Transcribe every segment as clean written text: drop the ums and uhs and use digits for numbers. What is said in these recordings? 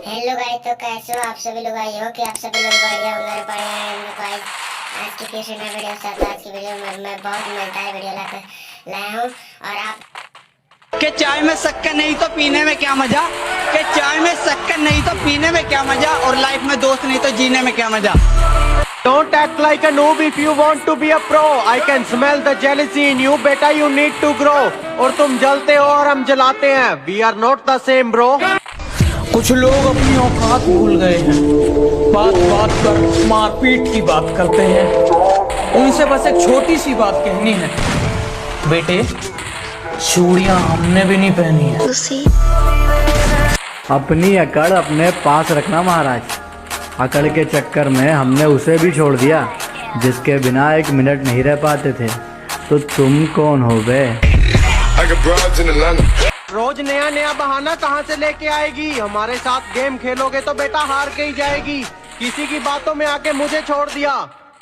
Hello guys, तो कैसे हो आप सभी लोग? आई हो कि आप सभी लोग बढ़िया होंगे। बढ़िया है तो आज की फिर से नई वीडियो साथ। आज की वीडियो में मैं बहुत मजेदार वीडियो लाया हूँ और आप कि चाय में शक्कर नहीं तो पीने में क्या मजा, कि चाय में शक्कर नहीं तो पीने में क्या मजा, और लाइफ में दोस्त नहीं तो जीने में क्या मजा। Don't act like a noob if you want to be a pro. I can smell the jealousy in you. बेटा you need to grow. और तुम जलते हो और हम जलाते हैं. We are not the same bro. कुछ लोग अपनी औकात भूल गए हैं, बात बात पर मारपीट की बात करते हैं। उनसे बस एक छोटी सी बात कहनी है, बेटे चूड़ियां हमने भी नहीं पहनी है। अपनी अकड़ अपने पास रखना महाराज। अकड़ के चक्कर में हमने उसे भी छोड़ दिया जिसके बिना एक मिनट नहीं रह पाते थे। तो तुम कौन हो बे? रोज नया नया बहाना कहाँ से लेके आएगी? हमारे साथ गेम खेलोगे तो बेटा हार के ही जाएगी। किसी की बातों में आके मुझे छोड़ दिया।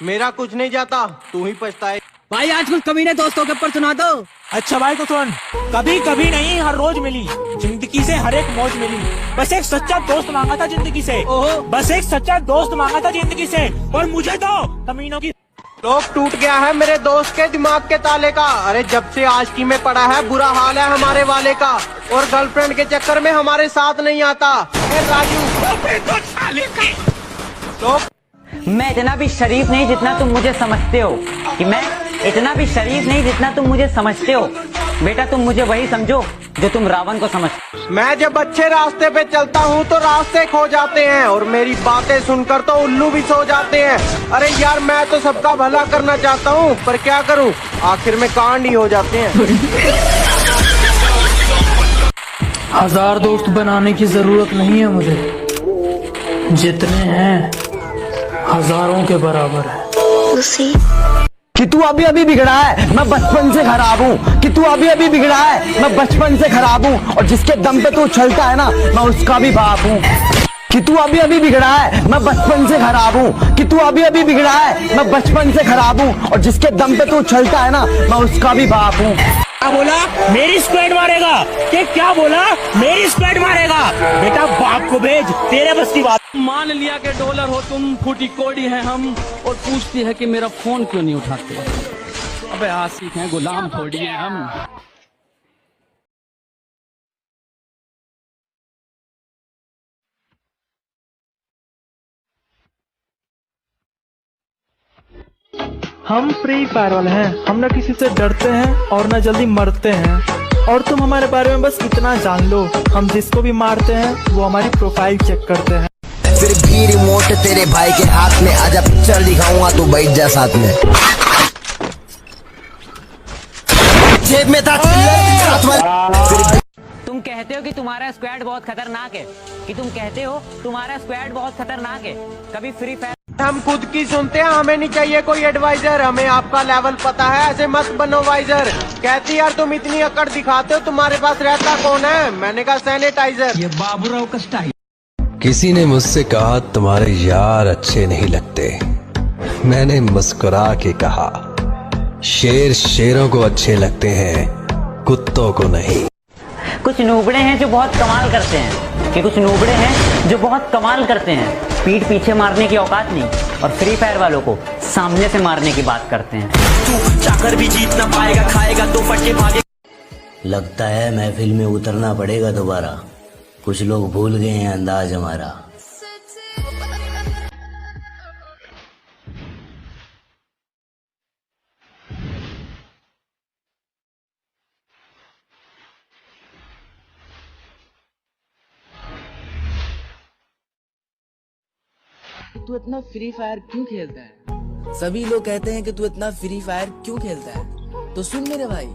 मेरा कुछ नहीं जाता, तू ही पछताए। भाई आज कुछ कमीने दोस्तों के ऊपर सुना दो। अच्छा भाई तो सुन, कभी कभी नहीं हर रोज मिली जिंदगी से हर एक मौज मिली। बस एक सच्चा दोस्त मांगा था जिंदगी से, बस एक सच्चा दोस्त मांगा था जिंदगी से, और मुझे तो कमीनों की लोग टूट गया है मेरे दोस्त के दिमाग के ताले का। अरे जब से आशिकी में पड़ा है बुरा हाल है हमारे वाले का, और गर्लफ्रेंड के चक्कर में हमारे साथ नहीं आता। राजू लोग मैं इतना भी शरीफ नहीं जितना तुम मुझे समझते हो, कि मैं इतना भी शरीफ नहीं जितना तुम मुझे समझते हो। बेटा तुम मुझे वही समझो जो तुम रावण को समझ। मैं जब अच्छे रास्ते पे चलता हूँ तो रास्ते खो जाते हैं, और मेरी बातें सुनकर तो उल्लू भी सो जाते हैं। अरे यार मैं तो सबका भला करना चाहता हूँ, पर क्या करूँ, आखिर में कांड ही हो जाते हैं। हजार दोस्त बनाने की जरूरत नहीं है मुझे, जितने हैं हजारों के बराबर है। कि तू अभी अभी बिगड़ा है, मैं बचपन से खराब हूँ। कि तू अभी अभी बिगड़ा है, मैं बचपन से खराब हूँ। और जिसके दम पे तू उछलता है ना, मैं उसका भी बाप हूँ। कि तू अभी अभी बिगड़ा है, मैं बचपन से खराब हूँ। कि तू अभी अभी बिगड़ा है, मैं बचपन से खराब हूँ। और जिसके दम पे तू उछलता है ना, मैं उसका भी बाप हूँ। क्या बोला? मेरी स्क्वाड मारेगा? कि क्या बोला? मेरी स्क्वाड मारेगा? बेटा बाप को भेज, तेरे बस की बात। मान लिया कि डॉलर हो तुम, फूटी कोड़ी है हम, और पूछती है कि मेरा फोन क्यों नहीं उठाते। अबे आशिक हैं, गुलाम थोड़ी है हम। हम फ्री फायर वाले हैं, हम न किसी से डरते हैं और न जल्दी मरते हैं। और तुम हमारे बारे में बस इतना जान लो, हम जिसको भी मारते हैं वो हमारी प्रोफाइल चेक करते हैं। फिर भी रिमोट तेरे भाई के हाथ में, आजा पिक्चर दिखाऊंगा, तू बैठ जा साथ में। जेब में था तुम कहते हो कि तुम्हारा स्क्वाड बहुत खतरनाक है, कि तुम कहते हो तुम्हारा स्क्वाड बहुत खतरनाक है। कभी फ्री फायर हम खुद की सुनते हैं, हमें नहीं चाहिए कोई एडवाइजर। हमें आपका लेवल पता है, ऐसे मत बनो वाइजर। कहती यार तुम इतनी अकड़ दिखाते हो, तुम्हारे पास रहता कौन है? मैंने कहा सैनिटाइजर। ये बाबूराव का स्टाइल। किसी ने मुझसे कहा तुम्हारे यार अच्छे नहीं लगते। मैंने मुस्कुरा के कहा शेर शेरों को अच्छे लगते हैं, कुत्तों को नहीं। कुछ नूबड़े हैं जो बहुत कमाल करते हैं, कि कुछ नूबड़े हैं जो बहुत कमाल करते हैं। पीठ पीछे मारने की औकात नहीं, और फ्री फायर वालों को सामने से मारने की बात करते हैं। तू चाकर भी जीत ना पाएगा, खाएगा तो फटके भागे। लगता है महफिल में उतरना पड़ेगा दोबारा, कुछ लोग भूल गए हैं अंदाज हमारा। तू इतना फ्री फायर क्यों खेलता है? सभी लोग कहते हैं कि तू इतना फ्री फायर क्यों खेलता है। तो सुन मेरे भाई,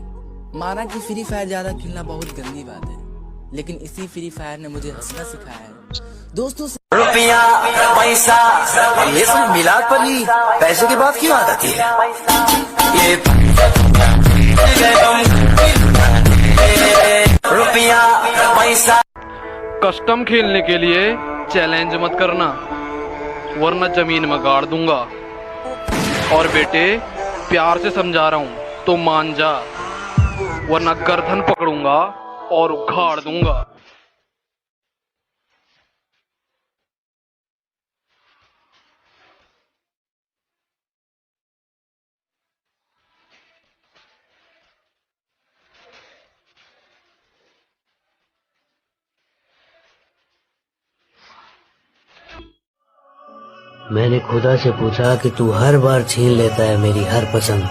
माना कि फ्री फायर ज्यादा खेलना बहुत गंदी बात है, लेकिन इसी फ्री फायर ने मुझे हंसना सिखाया है। दोस्तों से रुपया पैसा ये सब मिला पर ही पैसे की बात क्यों आती है? ये रुपया पैसा। कस्टम खेलने के लिए चैलेंज मत करना, वरना जमीन में गाड़ दूंगा। और बेटे प्यार से समझा रहा हूँ तो मान जा, वरना गर्दन पकड़ूंगा और उखाड़ दूंगा। मैंने खुदा से पूछा कि तू हर बार छीन लेता है मेरी हर पसंद,